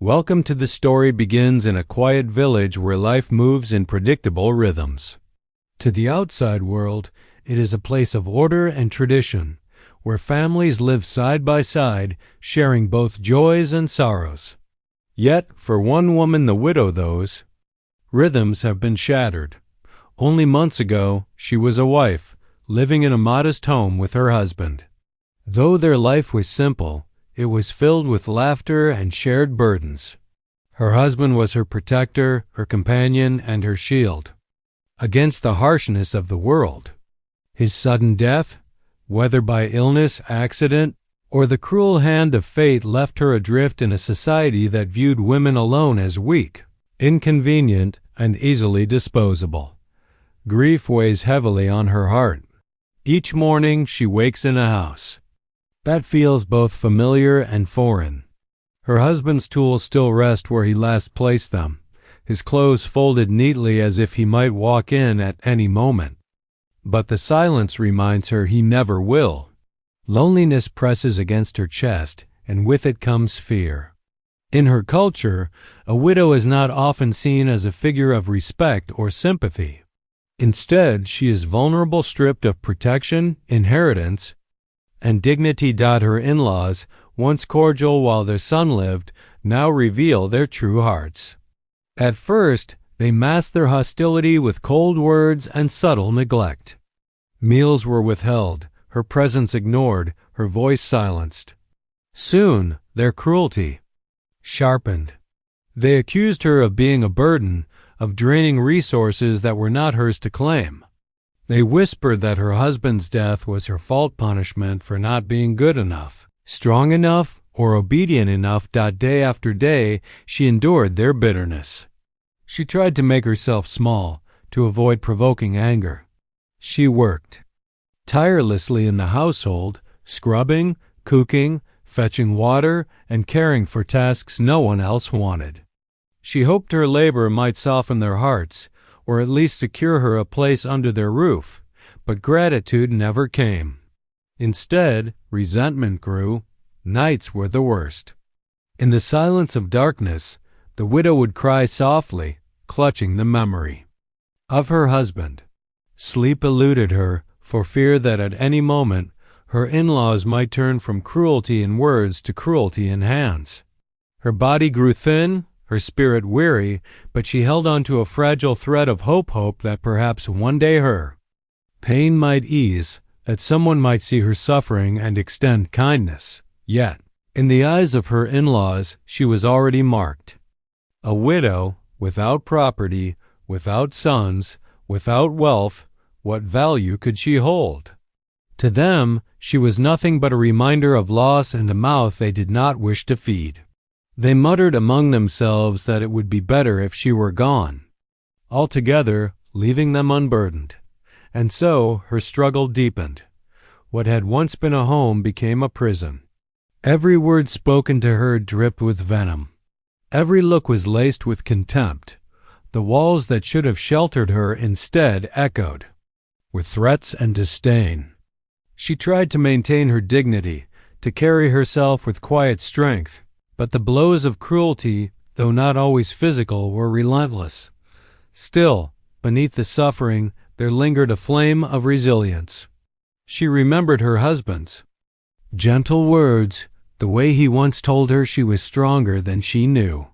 Welcome to the story begins in a quiet village where life moves in predictable rhythms. To the outside world, it is a place of order and tradition, where families live side by side, sharing both joys and sorrows. Yet, for one woman, the widow, those rhythms have been shattered. Only months ago, she was a wife, living in a modest home with her husband. Though their life was simple, it was filled with laughter and shared burdens. Her husband was her protector, her companion, and her shield against the harshness of the world. His sudden death, whether by illness, accident, or the cruel hand of fate, left her adrift in a society that viewed women alone as weak, inconvenient, and easily disposable. Grief weighs heavily on her heart. Each morning she wakes in a house that feels both familiar and foreign. Her husband's tools still rest where he last placed them, his clothes folded neatly as if he might walk in at any moment. But the silence reminds her he never will. Loneliness presses against her chest, and with it comes fear. In her culture, a widow is not often seen as a figure of respect or sympathy. Instead, she is vulnerable, stripped of protection, inheritance, and dignity. Her in-laws, once cordial while their son lived, now reveal their true hearts. At first, they masked their hostility with cold words and subtle neglect. Meals were withheld, her presence ignored, her voice silenced. Soon, their cruelty sharpened. They accused her of being a burden, of draining resources that were not hers to claim. They whispered that her husband's death was her fault, punishment for not being good enough, strong enough, or obedient enough. Day after day, she endured their bitterness. She tried to make herself small, to avoid provoking anger. She worked tirelessly in the household, scrubbing, cooking, fetching water, and caring for tasks no one else wanted. She hoped her labor might soften their hearts, or at least secure her a place under their roof, but gratitude never came. Instead, resentment grew. Nights were the worst. In the silence of darkness, the widow would cry softly, clutching the memory of her husband. Sleep eluded her, for fear that at any moment her in-laws might turn from cruelty in words to cruelty in hands. Her body grew thin, her spirit weary, but she held on to a fragile thread of hope that perhaps one day her pain might ease, that someone might see her suffering and extend kindness. Yet, in the eyes of her in-laws, she was already marked. A widow, without property, without sons, without wealth, what value could she hold? To them, she was nothing but a reminder of loss and a mouth they did not wish to feed. They muttered among themselves that it would be better if she were gone altogether, leaving them unburdened. And so her struggle deepened. What had once been a home became a prison. Every word spoken to her dripped with venom. Every look was laced with contempt. The walls that should have sheltered her instead echoed with threats and disdain. She tried to maintain her dignity, to carry herself with quiet strength, but the blows of cruelty, though not always physical, were relentless. Still, beneath the suffering, there lingered a flame of resilience. She remembered her husband's gentle words, the way he once told her she was stronger than she knew.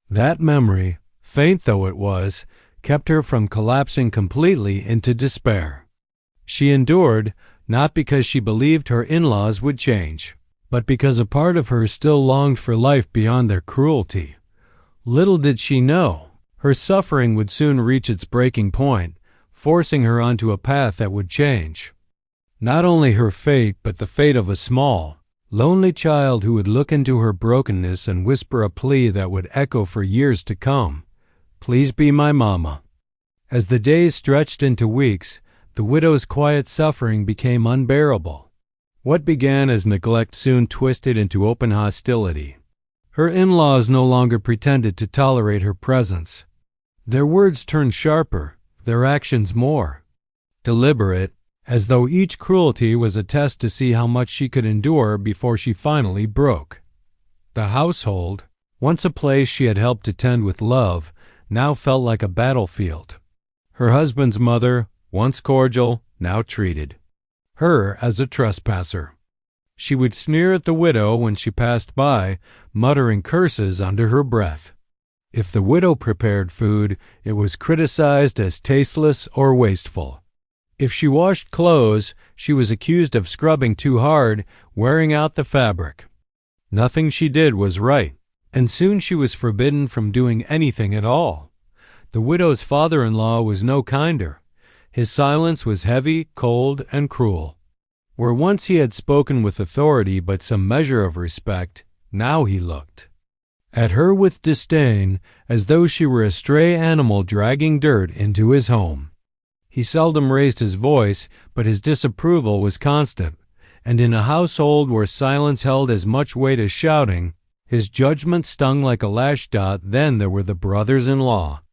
That memory, faint though it was, kept her from collapsing completely into despair. She endured, not because she believed her in-laws would change, but because a part of her still longed for life beyond their cruelty. Little did she know, her suffering would soon reach its breaking point, forcing her onto a path that would change not only her fate, but the fate of a small, lonely child who would look into her brokenness and whisper a plea that would echo for years to come. "Please be my mama." As the days stretched into weeks, the widow's quiet suffering became unbearable. What began as neglect soon twisted into open hostility. Her in-laws no longer pretended to tolerate her presence. Their words turned sharper, their actions more deliberate, as though each cruelty was a test to see how much she could endure before she finally broke. The household, Once a place she had helped to tend with love, now felt like a battlefield. Her husband's mother, once cordial, now treated her as a trespasser. She would sneer at the widow when she passed by, muttering curses under her breath. If the widow prepared food, it was criticized as tasteless or wasteful. If she washed clothes, she was accused of scrubbing too hard, wearing out the fabric. Nothing she did was right, and soon she was forbidden from doing anything at all. The widow's father-in-law was no kinder. His silence was heavy, cold, and cruel. Where once he had spoken with authority but some measure of respect, now he looked at her with disdain, as though she were a stray animal dragging dirt into his home. He seldom raised his voice, but his disapproval was constant, and in a household where silence held as much weight as shouting, his judgment stung like a lash-dot. Then there were the brothers-in-law,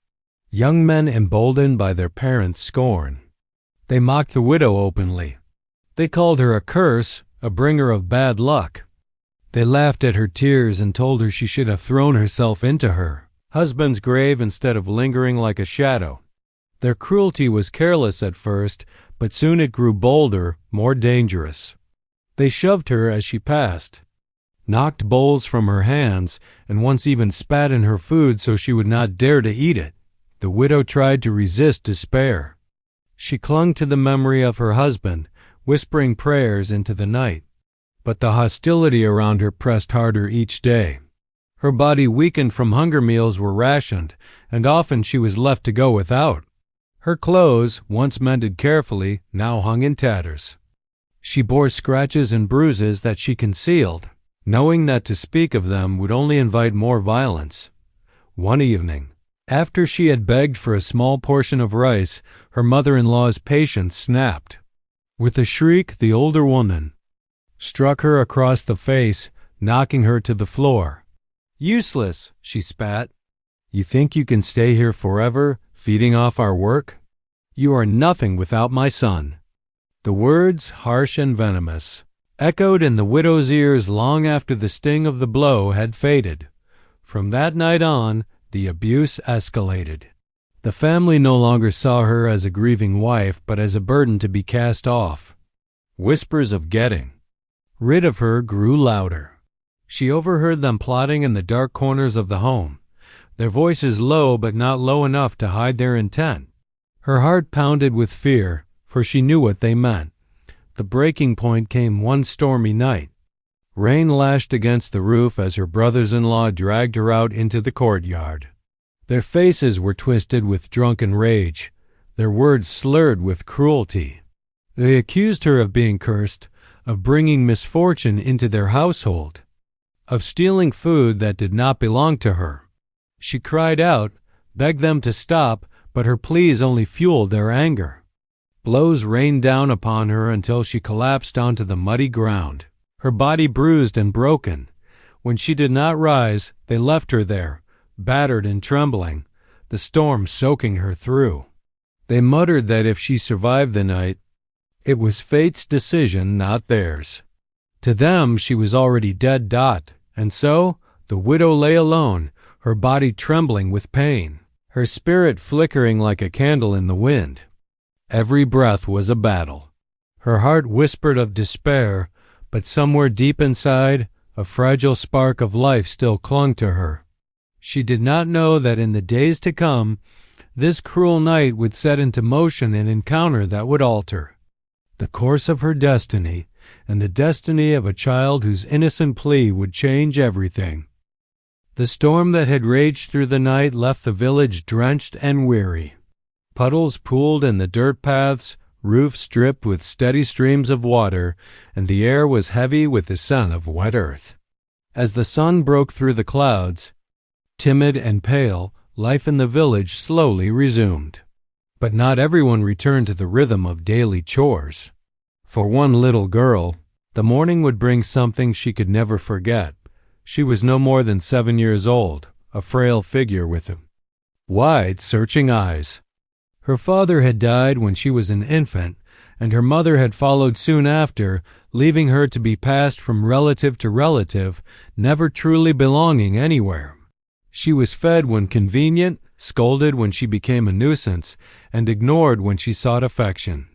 young men emboldened by their parents' scorn. They mocked the widow openly. They called her a curse, a bringer of bad luck. They laughed at her tears and told her she should have thrown herself into her husband's grave instead of lingering like a shadow. Their cruelty was careless at first, but soon it grew bolder, more dangerous. They shoved her as she passed, knocked bowls from her hands, and once even spat in her food so she would not dare to eat it. The widow tried to resist despair. She clung to the memory of her husband, whispering prayers into the night. But the hostility around her pressed harder each day. Her body weakened from hunger, meals were rationed, and often she was left to go without. Her clothes, once mended carefully, now hung in tatters. She bore scratches and bruises that she concealed, knowing that to speak of them would only invite more violence. One evening, after she had begged for a small portion of rice, her mother-in-law's patience snapped. With a shriek, the older woman struck her across the face, knocking her to the floor. "Useless," she spat. "You think you can stay here forever, feeding off our work? You are nothing without my son." The words, harsh and venomous, echoed in the widow's ears long after the sting of the blow had faded. From that night on, the abuse escalated. The family no longer saw her as a grieving wife, but as a burden to be cast off. Whispers of getting rid of her grew louder. She overheard them plotting in the dark corners of the home, their voices low but not low enough to hide their intent. Her heart pounded with fear, for she knew what they meant. The breaking point came one stormy night. Rain lashed against the roof as her brothers-in-law dragged her out into the courtyard. Their faces were twisted with drunken rage, their words slurred with cruelty. They accused her of being cursed, of bringing misfortune into their household, of stealing food that did not belong to her. She cried out, begged them to stop, but her pleas only fueled their anger. Blows rained down upon her until she collapsed onto the muddy ground, her body bruised and broken. When she did not rise, they left her there, battered and trembling, the storm soaking her through. They muttered that if she survived the night, it was fate's decision, not theirs. To them, she was already dead. And so, the widow lay alone, her body trembling with pain, her spirit flickering like a candle in the wind. Every breath was a battle. Her heart whispered of despair, but somewhere deep inside, a fragile spark of life still clung to her. She did not know that in the days to come, this cruel night would set into motion an encounter that would alter the course of her destiny, and the destiny of a child whose innocent plea would change everything. The storm that had raged through the night left the village drenched and weary. Puddles pooled in the dirt paths, roofs dripped with steady streams of water, and the air was heavy with the scent of wet earth. As the sun broke through the clouds, timid and pale, life in the village slowly resumed. But not everyone returned to the rhythm of daily chores. For one little girl, the morning would bring something she could never forget. She was no more than 7 years old, a frail figure with wide, searching eyes. Her father had died when she was an infant, and her mother had followed soon after, leaving her to be passed from relative to relative, never truly belonging anywhere. She was fed when convenient, scolded when she became a nuisance, and ignored when she sought affection.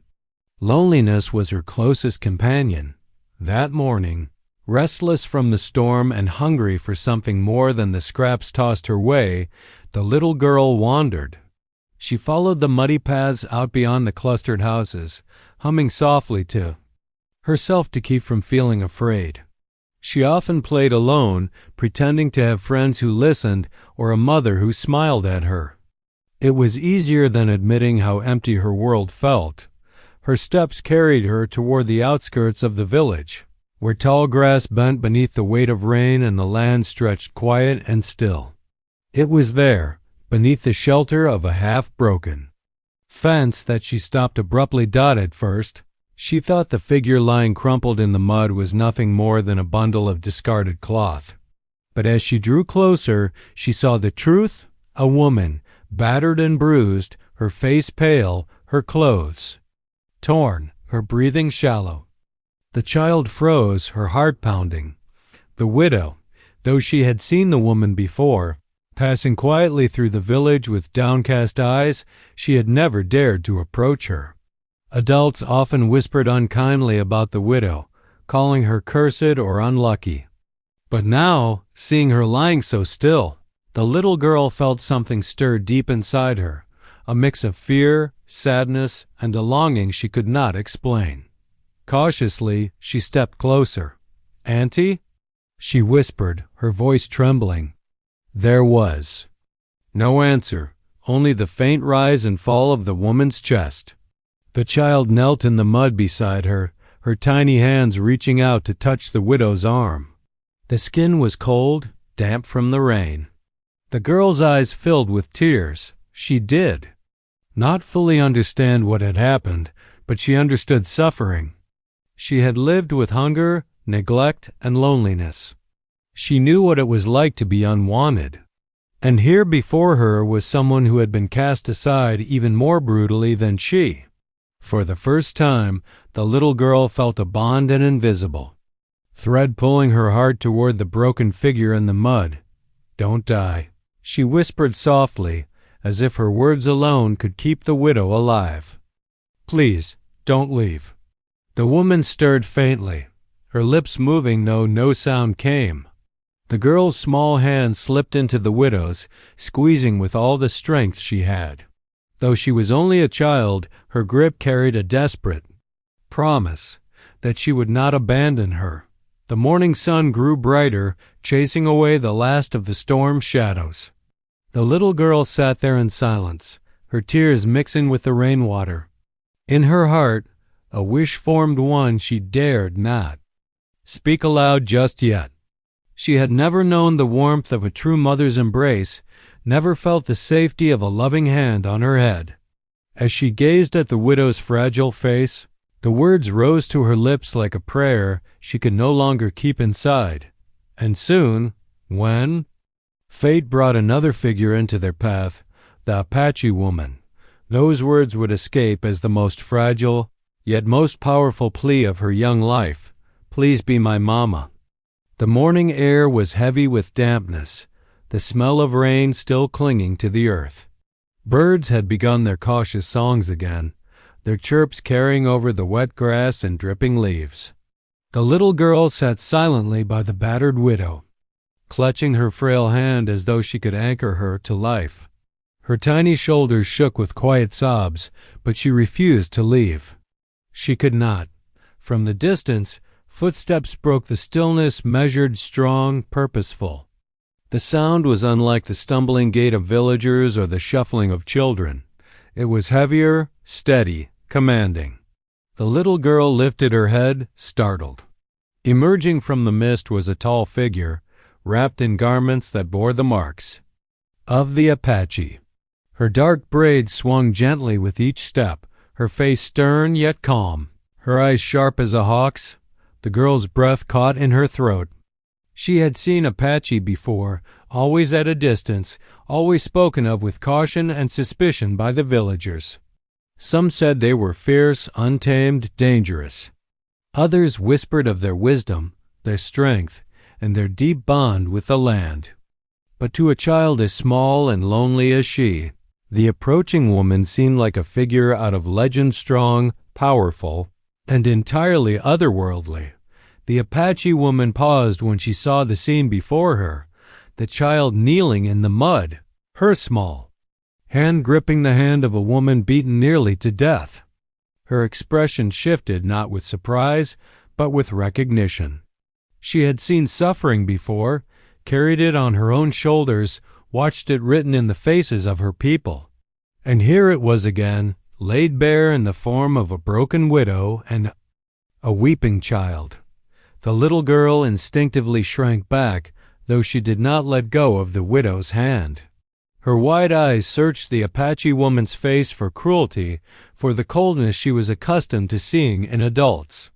Loneliness was her closest companion. That morning, restless from the storm and hungry for something more than the scraps tossed her way, the little girl wandered. She followed the muddy paths out beyond the clustered houses, humming softly to herself to keep from feeling afraid. She often played alone, pretending to have friends who listened or a mother who smiled at her. It was easier than admitting how empty her world felt. Her steps carried her toward the outskirts of the village, where tall grass bent beneath the weight of rain and the land stretched quiet and still. It was there, beneath the shelter of a half-broken fence, that she stopped abruptly. At first, she thought the figure lying crumpled in the mud was nothing more than a bundle of discarded cloth. But as she drew closer, she saw the truth: a woman, battered and bruised, her face pale, her clothes torn, her breathing shallow. The child froze, her heart pounding. The widow, though she had seen the woman before, passing quietly through the village with downcast eyes, she had never dared to approach her. Adults often whispered unkindly about the widow, calling her cursed or unlucky. But now, seeing her lying so still, the little girl felt something stir deep inside her, a mix of fear, sadness, and a longing she could not explain. Cautiously, she stepped closer. "Auntie?" she whispered, her voice trembling. There was no answer, only the faint rise and fall of the woman's chest. The child knelt in the mud beside her, her tiny hands reaching out to touch the widow's arm. The skin was cold, damp from the rain. The girl's eyes filled with tears. She did not fully understand what had happened, but she understood suffering. She had lived with hunger, neglect, and loneliness. She knew what it was like to be unwanted. And here before her was someone who had been cast aside even more brutally than she. For the first time, the little girl felt a bond and invisible thread pulling her heart toward the broken figure in the mud. "Don't die," she whispered softly, as if her words alone could keep the widow alive. "Please, don't leave." The woman stirred faintly, her lips moving though no sound came. The girl's small hand slipped into the widow's, squeezing with all the strength she had. Though she was only a child, her grip carried a desperate promise that she would not abandon her. The morning sun grew brighter, chasing away the last of the storm's shadows. The little girl sat there in silence, her tears mixing with the rainwater. In her heart, a wish formed, one she dared not speak aloud just yet. She had never known the warmth of a true mother's embrace, never felt the safety of a loving hand on her head. As she gazed at the widow's fragile face, the words rose to her lips like a prayer she could no longer keep inside. And soon, when fate brought another figure into their path, the Apache woman, those words would escape as the most fragile, yet most powerful plea of her young life: "Please be my mama." The morning air was heavy with dampness, the smell of rain still clinging to the earth. Birds had begun their cautious songs again, their chirps carrying over the wet grass and dripping leaves. The little girl sat silently by the battered widow, clutching her frail hand as though she could anchor her to life. Her tiny shoulders shook with quiet sobs, but she refused to leave. She could not. From the distance, footsteps broke the stillness, measured, strong, purposeful. The sound was unlike the stumbling gait of villagers or the shuffling of children. It was heavier, steady, commanding. The little girl lifted her head, startled. Emerging from the mist was a tall figure, wrapped in garments that bore the marks of the Apache. Her dark braids swung gently with each step, her face stern yet calm, her eyes sharp as a hawk's. The girl's breath caught in her throat. She had seen Apache before, always at a distance, always spoken of with caution and suspicion by the villagers. Some said they were fierce, untamed, dangerous. Others whispered of their wisdom, their strength, and their deep bond with the land. but to a child as small and lonely as she, the approaching woman seemed like a figure out of legend, strong, powerful, and entirely otherworldly. The Apache woman paused when she saw the scene before her, the child kneeling in the mud, her small hand gripping the hand of a woman beaten nearly to death. Her expression shifted not with surprise, but with recognition. She had seen suffering before, carried it on her own shoulders, watched it written in the faces of her people. And here it was again, laid bare in the form of a broken widow and a weeping child. The little girl instinctively shrank back, though she did not let go of the widow's hand. Her wide eyes searched the Apache woman's face for cruelty, for the coldness she was accustomed to seeing in adults.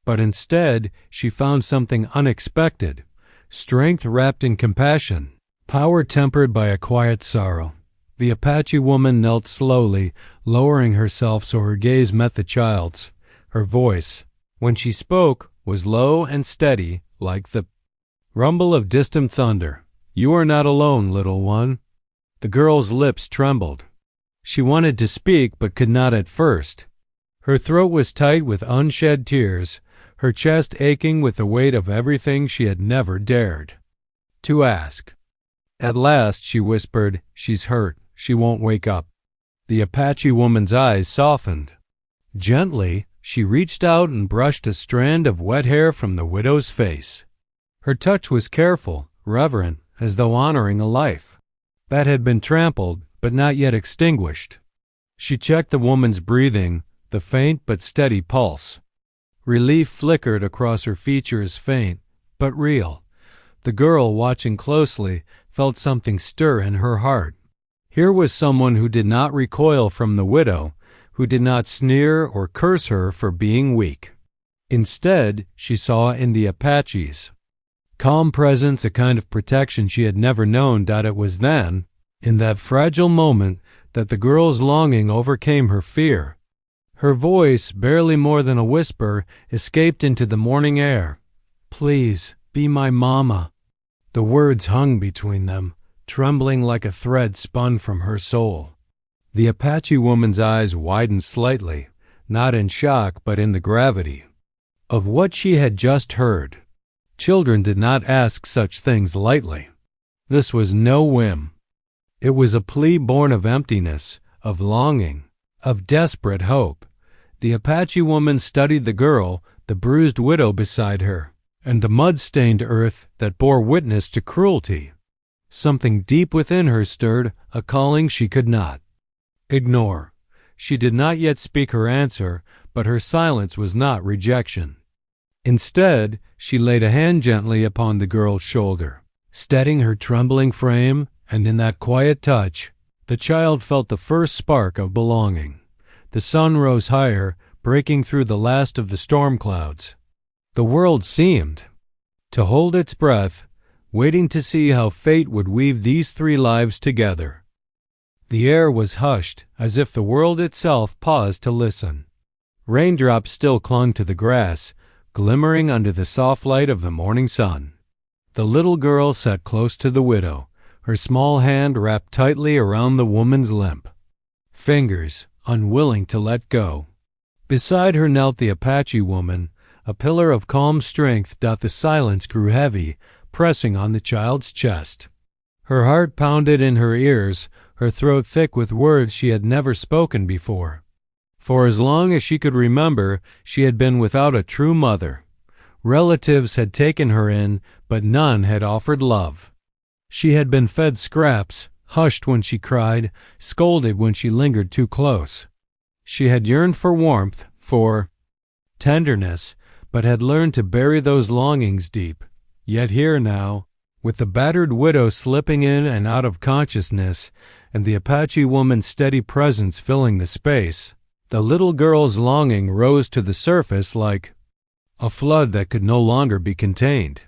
But instead, she found something unexpected, strength wrapped in compassion, power tempered by a quiet sorrow. The Apache woman knelt slowly, lowering herself so her gaze met the child's. Her voice, when she spoke, was low and steady, like the rumble of distant thunder. "You are not alone, little one." The girl's lips trembled. She wanted to speak but could not at first. Her throat was tight with unshed tears, her chest aching with the weight of everything she had never dared to ask. At last she whispered, "She's hurt. She won't wake up." The Apache woman's eyes softened. Gently, she reached out and brushed a strand of wet hair from the widow's face. Her touch was careful, reverent, as though honoring a life that had been trampled but not yet extinguished. She checked the woman's breathing, the faint but steady pulse. Relief flickered across her features, faint but real. The girl, watching closely, felt something stir in her heart. Here was someone who did not recoil from the widow, who did not sneer or curse her for being weak. Instead, she saw in the Apache's calm presence a kind of protection she had never known. It was then, in that fragile moment, that the girl's longing overcame her fear. Her voice, barely more than a whisper, escaped into the morning air. "Please, be my mama." The words hung between them, trembling like a thread spun from her soul. The Apache woman's eyes widened slightly, not in shock but in the gravity of what she had just heard. Children did not ask such things lightly. This was no whim. It was a plea born of emptiness, of longing, of desperate hope. The Apache woman studied the girl, the bruised widow beside her, and the mud-stained earth that bore witness to cruelty. Something deep within her stirred, a calling she could not ignore. She did not yet speak her answer, but her silence was not rejection. Instead, she laid a hand gently upon the girl's shoulder, steadying her trembling frame, and in that quiet touch, the child felt the first spark of belonging. The sun rose higher, breaking through the last of the storm clouds. The world seemed to hold its breath, waiting to see how fate would weave these three lives together. The air was hushed, as if the world itself paused to listen. Raindrops still clung to the grass, glimmering under the soft light of the morning sun. The little girl sat close to the widow, her small hand wrapped tightly around the woman's limp fingers, unwilling to let go. Beside her knelt the Apache woman, a pillar of calm strength. The silence grew heavy, pressing on the child's chest. Her heart pounded in her ears, her throat thick with words she had never spoken before. For as long as she could remember, she had been without a true mother. Relatives had taken her in, but none had offered love. She had been fed scraps, hushed when she cried, scolded when she lingered too close. She had yearned for warmth, for tenderness, but had learned to bury those longings deep. Yet here now, with the battered widow slipping in and out of consciousness, and the Apache woman's steady presence filling the space, the little girl's longing rose to the surface like a flood that could no longer be contained.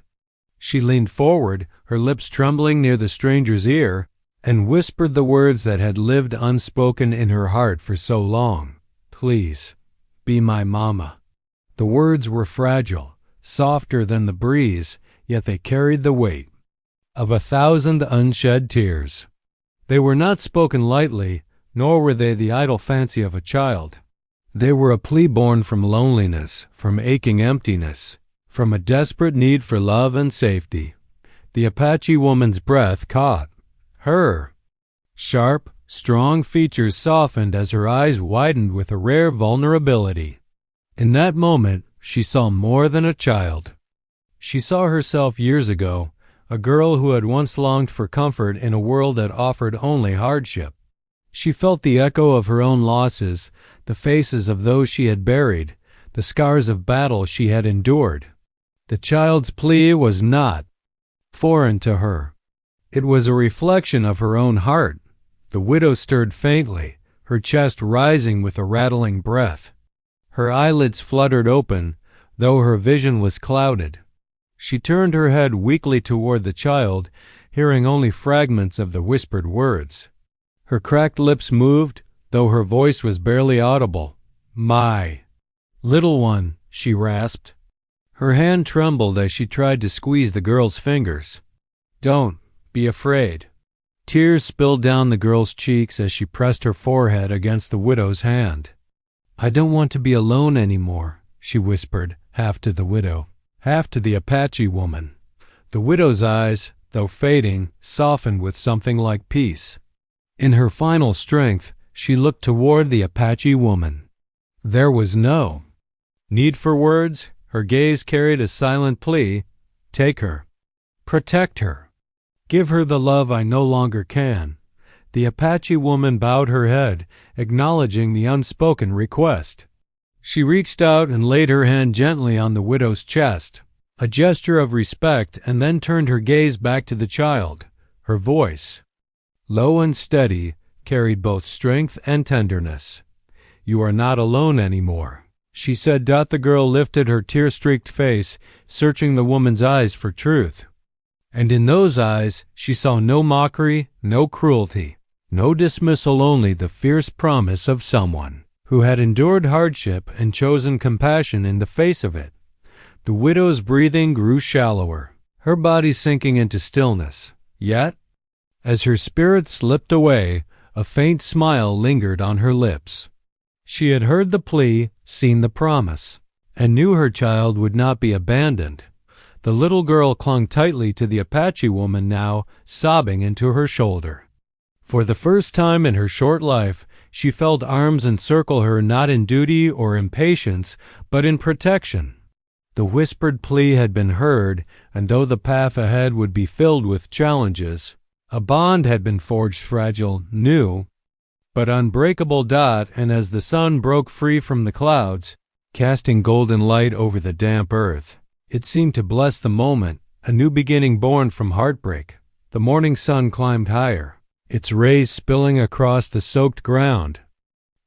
She leaned forward, her lips trembling near the stranger's ear, and whispered the words that had lived unspoken in her heart for so long. "Please, be my mama." The words were fragile, softer than the breeze, yet they carried the weight. of 1,000 unshed tears. They were not spoken lightly, nor were they the idle fancy of a child. They were a plea born from loneliness, from aching emptiness, from a desperate need for love and safety. The Apache woman's breath caught her. Sharp, strong features softened as her eyes widened with a rare vulnerability. In that moment, she saw more than a child. She saw herself years ago, a girl who had once longed for comfort in a world that offered only hardship. She felt the echo of her own losses, the faces of those she had buried, the scars of battle she had endured. The child's plea was not foreign to her. It was a reflection of her own heart. The widow stirred faintly, her chest rising with a rattling breath. Her eyelids fluttered open, though her vision was clouded. She turned her head weakly toward the child, hearing only fragments of the whispered words. Her cracked lips moved, though her voice was barely audible. "My little one," she rasped. Her hand trembled as she tried to squeeze the girl's fingers. "Don't be afraid." Tears spilled down the girl's cheeks as she pressed her forehead against the widow's hand. "I don't want to be alone anymore," she whispered, half to the widow, half to the Apache woman. The widow's eyes, though fading, softened with something like peace. In her final strength, she looked toward the Apache woman. There was no need for words. Her gaze carried a silent plea. "Take her. Protect her. Give her the love I no longer can." The Apache woman bowed her head, acknowledging the unspoken request. She reached out and laid her hand gently on the widow's chest, a gesture of respect, and then turned her gaze back to the child. Her voice, low and steady, carried both strength and tenderness. "You are not alone anymore," she said. The girl lifted her tear-streaked face, searching the woman's eyes for truth. And in those eyes she saw no mockery, no cruelty, no dismissal, only the fierce promise of someone who had endured hardship and chosen compassion in the face of it. The widow's breathing grew shallower, her body sinking into stillness. Yet, as her spirit slipped away, a faint smile lingered on her lips. She had heard the plea, seen the promise, and knew her child would not be abandoned. The little girl clung tightly to the Apache woman now, sobbing into her shoulder. For the first time in her short life, she felt arms encircle her, not in duty or impatience, but in protection. The whispered plea had been heard, and though the path ahead would be filled with challenges, a bond had been forged, fragile, new, but unbreakable. And as the sun broke free from the clouds, casting golden light over the damp earth, it seemed to bless the moment, a new beginning born from heartbreak. The morning sun climbed higher, its rays spilling across the soaked ground,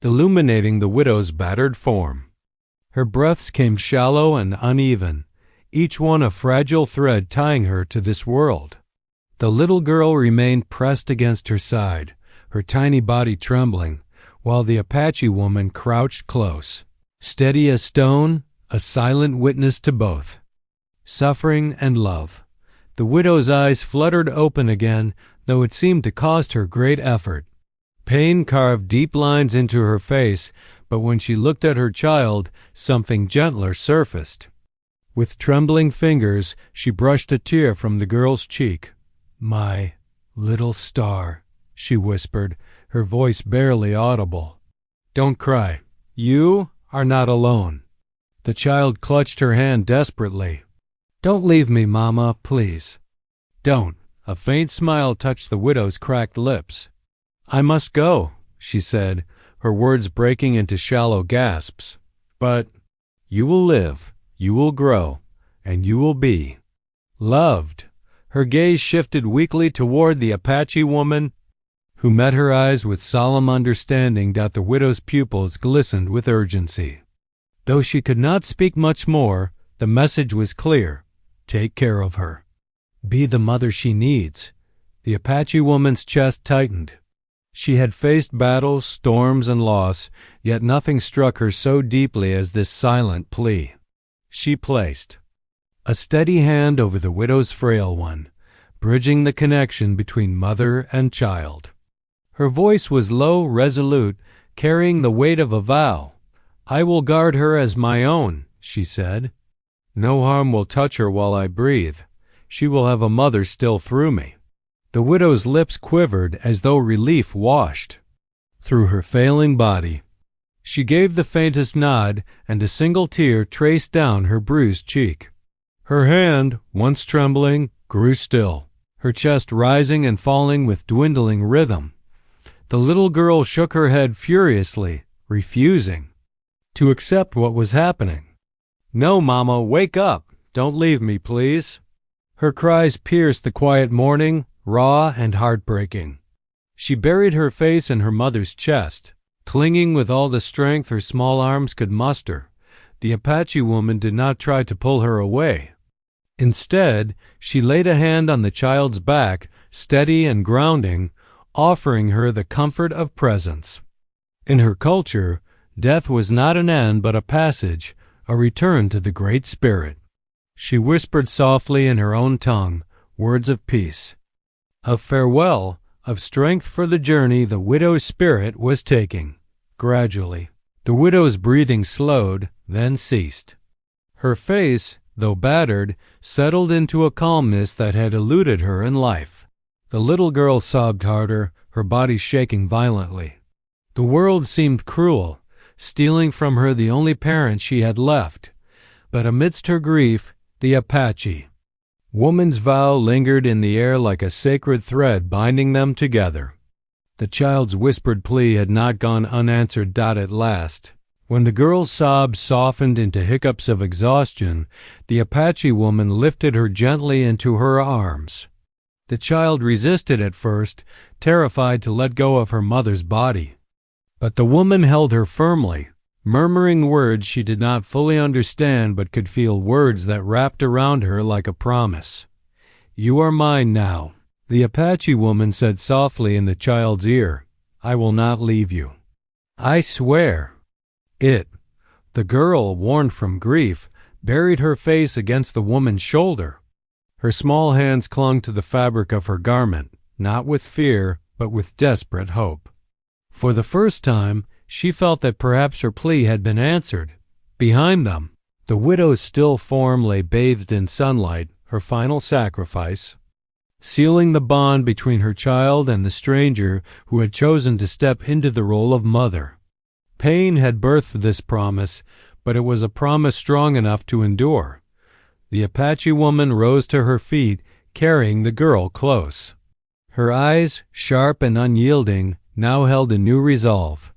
illuminating the widow's battered form. Her breaths came shallow and uneven, each one a fragile thread tying her to this world. The little girl remained pressed against her side, her tiny body trembling, while the Apache woman crouched close, steady as stone, a silent witness to both suffering and love. The widow's eyes fluttered open again, though it seemed to cost her great effort. Pain carved deep lines into her face, but when she looked at her child, something gentler surfaced. With trembling fingers, she brushed a tear from the girl's cheek. "My little star," she whispered, her voice barely audible. "Don't cry. You are not alone." The child clutched her hand desperately. "Don't leave me, Mama, please. Don't." A faint smile touched the widow's cracked lips. "I must go," she said, her words breaking into shallow gasps. "But you will live, you will grow, and you will be loved." Her gaze shifted weakly toward the Apache woman, who met her eyes with solemn understanding. The widow's pupils glistened with urgency. Though she could not speak much more, the message was clear. Take care of her. Be the mother she needs. The Apache woman's chest tightened. She had faced battles, storms, and loss, yet nothing struck her so deeply as this silent plea. She placed a steady hand over the widow's frail one, bridging the connection between mother and child. Her voice was low, resolute, carrying the weight of a vow. "I will guard her as my own," she said. "No harm will touch her while I breathe. She will have a mother still through me." The widow's lips quivered as though relief washed through her failing body. She gave the faintest nod, and a single tear traced down her bruised cheek. Her hand, once trembling, grew still, her chest rising and falling with dwindling rhythm. The little girl shook her head furiously, refusing to accept what was happening. "No, Mama, wake up! Don't leave me, please." Her cries pierced the quiet morning, raw and heartbreaking. She buried her face in her mother's chest, clinging with all the strength her small arms could muster. The Apache woman did not try to pull her away. Instead, she laid a hand on the child's back, steady and grounding, offering her the comfort of presence. In her culture, death was not an end but a passage, a return to the Great Spirit. She whispered softly in her own tongue, words of peace, of farewell, of strength for the journey the widow's spirit was taking. Gradually, the widow's breathing slowed, then ceased. Her face, though battered, settled into a calmness that had eluded her in life. The little girl sobbed harder, her body shaking violently. The world seemed cruel, stealing from her the only parent she had left. But amidst her grief, the Apache woman's vow lingered in the air like a sacred thread binding them together. The child's whispered plea had not gone unanswered. At last, when the girl's sobs softened into hiccups of exhaustion, the Apache woman lifted her gently into her arms. The child resisted at first, terrified to let go of her mother's body. But the woman held her firmly, murmuring words she did not fully understand but could feel, words that wrapped around her like a promise. "You are mine now," the Apache woman said softly in the child's ear. "I will not leave you. I swear it." The girl, worn from grief, buried her face against the woman's shoulder. Her small hands clung to the fabric of her garment, not with fear, but with desperate hope. For the first time, she felt that perhaps her plea had been answered. Behind them, the widow's still form lay bathed in sunlight, her final sacrifice, sealing the bond between her child and the stranger who had chosen to step into the role of mother. Pain had birthed this promise, but it was a promise strong enough to endure. The Apache woman rose to her feet, carrying the girl close. Her eyes, sharp and unyielding, now held a new resolve.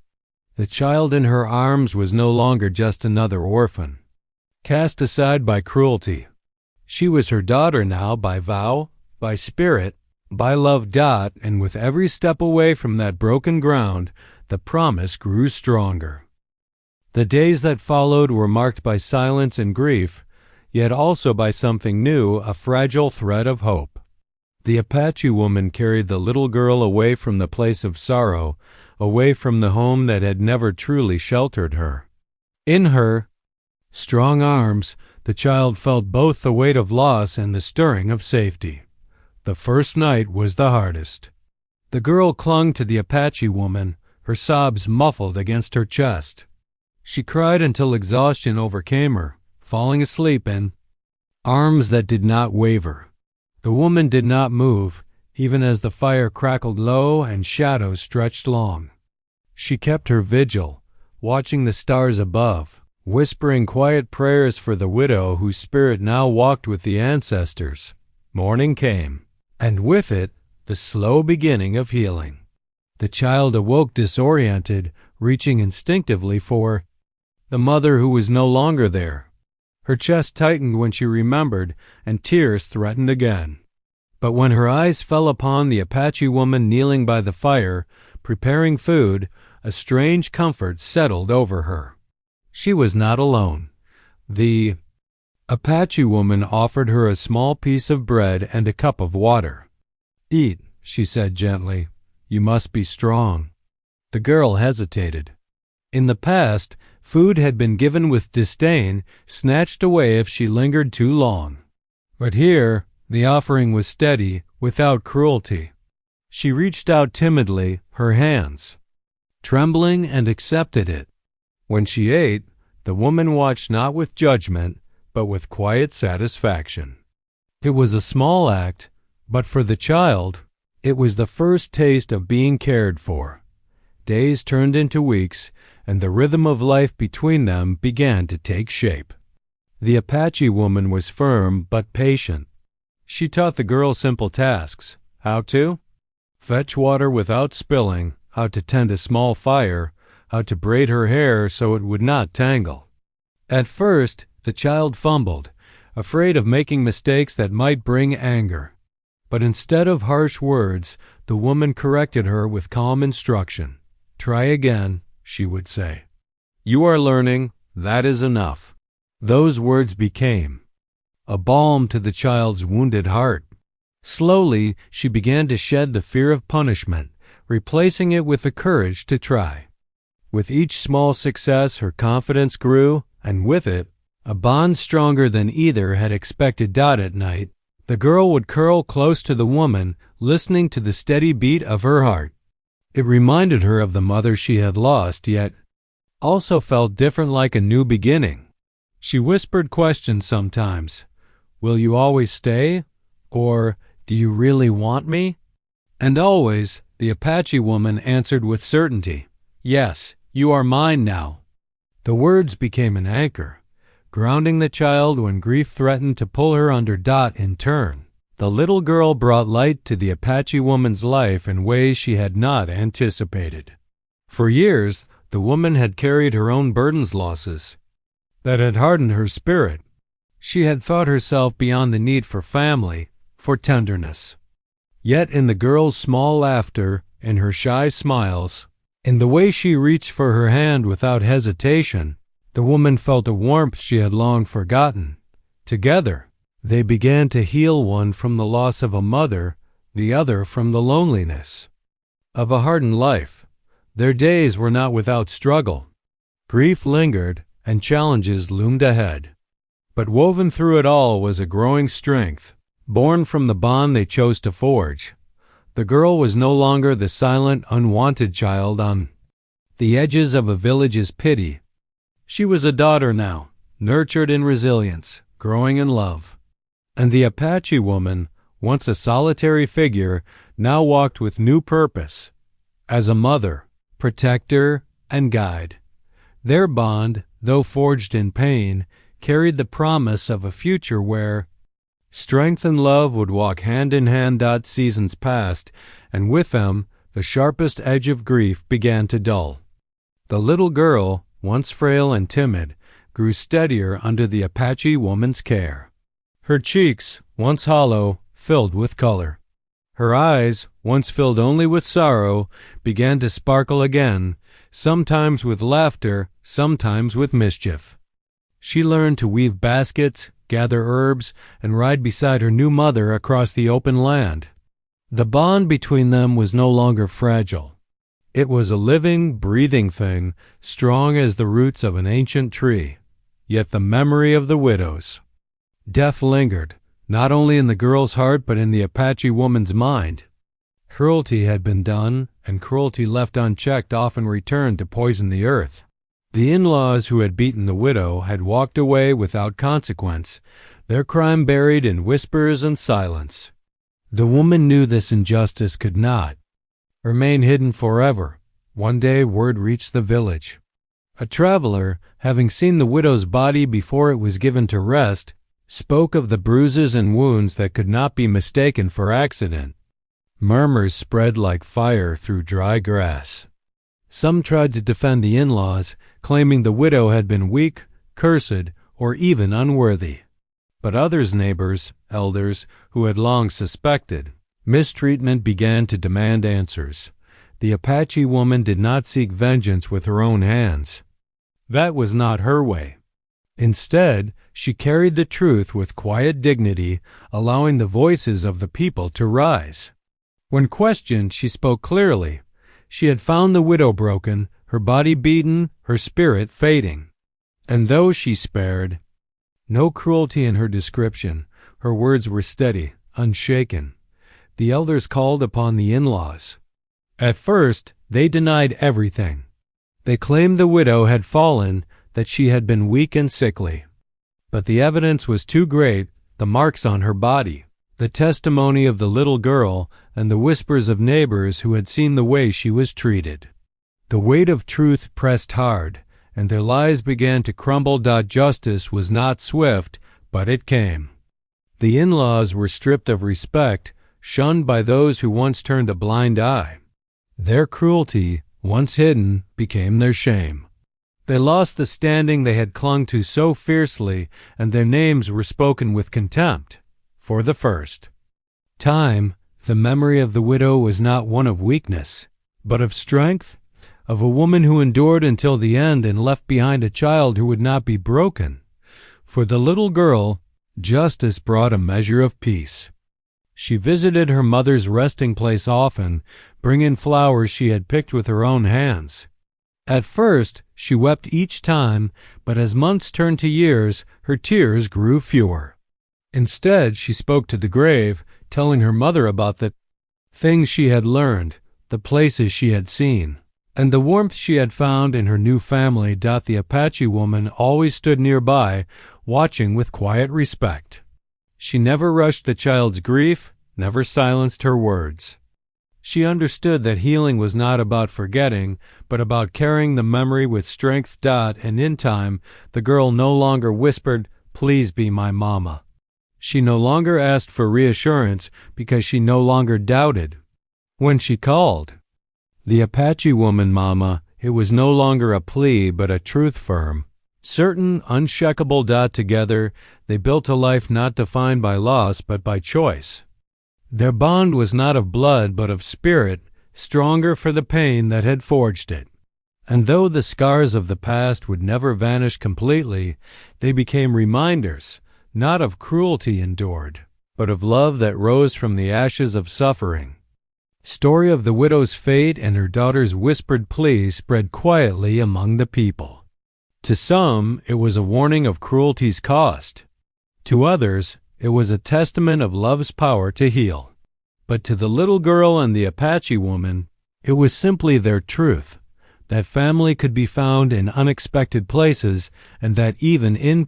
The child in her arms was no longer just another orphan, cast aside by cruelty. She was her daughter now by vow, by spirit, by love. And with every step away from that broken ground, the promise grew stronger. The days that followed were marked by silence and grief, yet also by something new, a fragile thread of hope. The Apache woman carried the little girl away from the place of sorrow, away from the home that had never truly sheltered her. In her strong arms, the child felt both the weight of loss and the stirring of safety. The first night was the hardest. The girl clung to the Apache woman, her sobs muffled against her chest. She cried until exhaustion overcame her, falling asleep in arms that did not waver. The woman did not move, even as the fire crackled low and shadows stretched long. She kept her vigil, watching the stars above, whispering quiet prayers for the widow whose spirit now walked with the ancestors. Morning came, and with it, the slow beginning of healing. The child awoke disoriented, reaching instinctively for the mother who was no longer there. Her chest tightened when she remembered, and tears threatened again. But when her eyes fell upon the Apache woman kneeling by the fire, preparing food, a strange comfort settled over her. She was not alone. The Apache woman offered her a small piece of bread and a cup of water. "Eat," she said gently. "You must be strong." The girl hesitated. In the past, food had been given with disdain, snatched away if she lingered too long. But here, The offering was steady, without cruelty. She reached out timidly, her hands trembling, and accepted it. When she ate, the woman watched not with judgment, but with quiet satisfaction. It was a small act, but for the child, it was the first taste of being cared for. Days turned into weeks, and the rhythm of life between them began to take shape. The Apache woman was firm but patient. She taught the girl simple tasks: how to fetch water without spilling, how to tend a small fire, how to braid her hair so it would not tangle. At first, the child fumbled, afraid of making mistakes that might bring anger. But instead of harsh words, the woman corrected her with calm instruction. "Try again," she would say. "You are learning, that is enough." Those words became a balm to the child's wounded heart. Slowly, she began to shed the fear of punishment, replacing it with the courage to try. With each small success, her confidence grew, and with it, a bond stronger than either had expected. At night, the girl would curl close to the woman, listening to the steady beat of her heart. It reminded her of the mother she had lost, yet also felt different, like a new beginning. She whispered questions sometimes. "Will you always stay?" Or, "Do you really want me?" And always, the Apache woman answered with certainty, "Yes, you are mine now." The words became an anchor, grounding the child when grief threatened to pull her under. In turn, the little girl brought light to the Apache woman's life in ways she had not anticipated. For years, the woman had carried her own burdens, losses that had hardened her spirit. She had thought herself beyond the need for family, for tenderness. Yet in the girl's small laughter, in her shy smiles, in the way she reached for her hand without hesitation, the woman felt a warmth she had long forgotten. Together, they began to heal, one from the loss of a mother, the other from the loneliness of a hardened life. Their days were not without struggle. Grief lingered, and challenges loomed ahead. But woven through it all was a growing strength, born from the bond they chose to forge. The girl was no longer the silent, unwanted child on the edges of a village's pity. She was a daughter now, nurtured in resilience, growing in love. And the Apache woman, once a solitary figure, now walked with new purpose, as a mother, protector, and guide. Their bond, though forged in pain, carried the promise of a future where strength and love would walk hand in hand. Seasons passed, and with them the sharpest edge of grief began to dull. The little girl, once frail and timid, grew steadier under the Apache woman's care. Her cheeks, once hollow, filled with color. Her eyes, once filled only with sorrow, began to sparkle again, sometimes with laughter, sometimes with mischief. She learned to weave baskets, gather herbs, and ride beside her new mother across the open land. The bond between them was no longer fragile. It was a living, breathing thing, strong as the roots of an ancient tree. Yet the memory of the widows' death lingered, not only in the girl's heart but in the Apache woman's mind. Cruelty had been done, and cruelty left unchecked often returned to poison the earth. The in-laws who had beaten the widow had walked away without consequence, their crime buried in whispers and silence. The woman knew this injustice could not remain hidden forever. One day word reached the village. A traveler, having seen the widow's body before it was given to rest, spoke of the bruises and wounds that could not be mistaken for accident. Murmurs spread like fire through dry grass. Some tried to defend the in-laws, claiming the widow had been weak, cursed, or even unworthy. But others, neighbors, elders, who had long suspected mistreatment, began to demand answers. The Apache woman did not seek vengeance with her own hands. That was not her way. Instead, she carried the truth with quiet dignity, allowing the voices of the people to rise. When questioned, she spoke clearly. She had found the widow broken, her body beaten, her spirit fading. And though she spared no cruelty in her description, her words were steady, unshaken. The elders called upon the in-laws. At first, they denied everything. They claimed the widow had fallen, that she had been weak and sickly. But the evidence was too great, the marks on her body, the testimony of the little girl, and the whispers of neighbors who had seen the way she was treated. The weight of truth pressed hard, and their lies began to crumble. Justice was not swift, but it came. The in-laws were stripped of respect, shunned by those who once turned a blind eye. Their cruelty, once hidden, became their shame. They lost the standing they had clung to so fiercely, and their names were spoken with contempt. For the first time, the memory of the widow was not one of weakness, but of strength, of a woman who endured until the end and left behind a child who would not be broken. For the little girl, justice brought a measure of peace. She visited her mother's resting place often, bringing flowers she had picked with her own hands. At first, she wept each time, but as months turned to years, her tears grew fewer. Instead, she spoke to the grave, telling her mother about the things she had learned, the places she had seen, and the warmth she had found in her new family. The Apache woman always stood nearby, watching with quiet respect. She never rushed the child's grief, never silenced her words. She understood that healing was not about forgetting, but about carrying the memory with strength. And in time, the girl no longer whispered, "Please be my mama." She no longer asked for reassurance because she no longer doubted. When she called the Apache woman mama, it was no longer a plea but a truth firm, certain, unshakable. Together, they built a life not defined by loss but by choice. Their bond was not of blood but of spirit, stronger for the pain that had forged it. And though the scars of the past would never vanish completely, they became reminders, not of cruelty endured, but of love that rose from the ashes of suffering. Story of the widow's fate and her daughter's whispered plea spread quietly among the people. To some, it was a warning of cruelty's cost. To others, it was a testament of love's power to heal. But to the little girl and the Apache woman, it was simply their truth, that family could be found in unexpected places, and that even in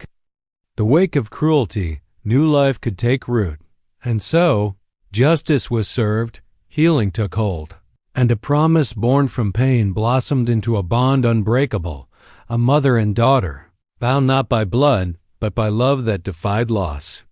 the wake of cruelty, new life could take root. And so, justice was served, healing took hold, and a promise born from pain blossomed into a bond unbreakable, a mother and daughter, bound not by blood, but by love that defied loss.